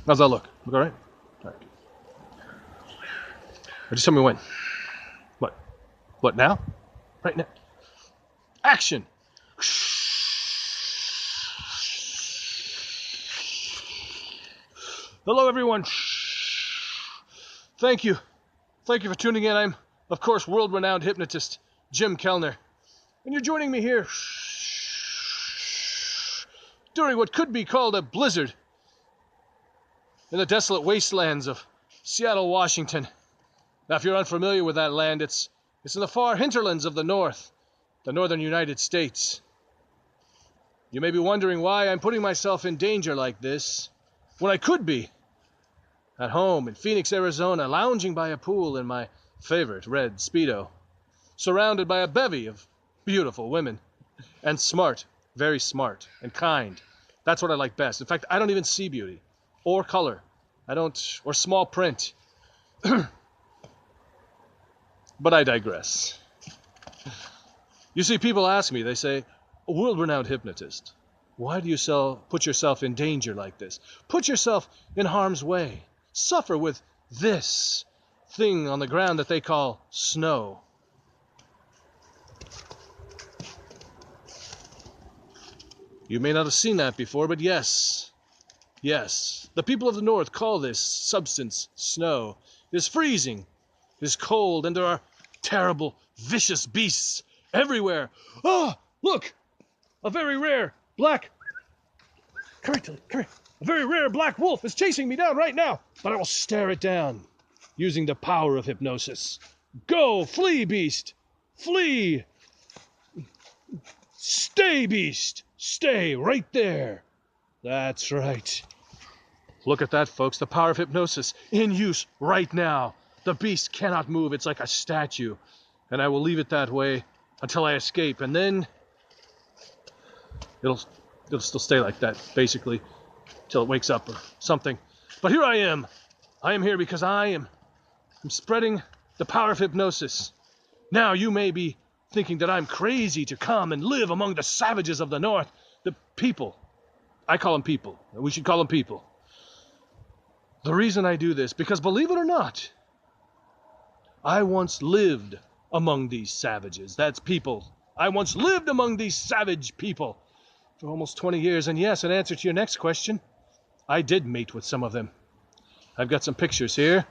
How's that look? Look all right? All right. Just tell me when. What? What, now? Right now. Action! Hello, everyone. Thank you. Thank you for tuning in. I'm, of course, world-renowned hypnotist Jim Kellner. And you're joining me here during what could be called a blizzard in the desolate wastelands of Seattle, Washington. Now, if you're unfamiliar with that land, it's in the far hinterlands of the north, the northern United States. You may be wondering why I'm putting myself in danger like this, when I could be at home in Phoenix, Arizona, lounging by a pool in my favorite red Speedo, surrounded by a bevy of beautiful women, and smart, very smart, and kind. That's what I like best. In fact, I don't even see beauty, or color, or small print. But I digress. You see, people ask me, they say, a world-renowned hypnotist, why do you put yourself in danger like this? Put yourself in harm's way. Suffer with this thing on the ground that they call snow. You may not have seen that before, but yes, the people of the north call this substance snow. It is freezing, it is cold, and there are terrible, vicious beasts everywhere. Oh, look, a very rare black... Come here, Tilly, come here. A very rare black wolf is chasing me down right now, but I will stare it down using the power of hypnosis. Go, flee, beast, flee. Stay, beast, stay right there. That's right. Look at that, folks, the power of hypnosis in use right now. The beast cannot move, it's like a statue, and I will leave it that way until I escape, and then it'll still stay like that, basically, till it wakes up or something. But here I am. I am here because I'm spreading the power of hypnosis. Now you may be thinking that I'm crazy to come and live among the savages of the north, the people. I call them people. We should call them people. The reason I do this, because believe it or not, I once lived among these savages. That's people. I once lived among these savage people for almost 20 years. And yes, in answer to your next question, I did mate with some of them. I've got some pictures here.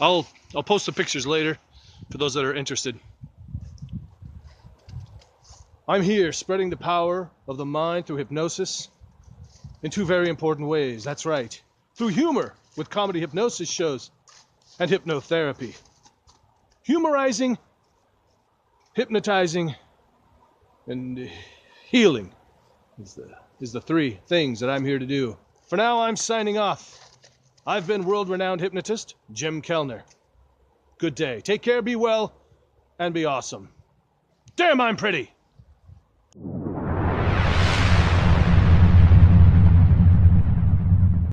I'll post the pictures later for those that are interested. I'm here spreading the power of the mind through hypnosis in two very important ways. That's right. Through humor with comedy hypnosis shows and hypnotherapy. Humorizing, hypnotizing, and healing is the three things that I'm here to do. For now, I'm signing off. I've been world-renowned hypnotist Jim Kellner. Good day. Take care, be well, and be awesome. Damn, I'm pretty!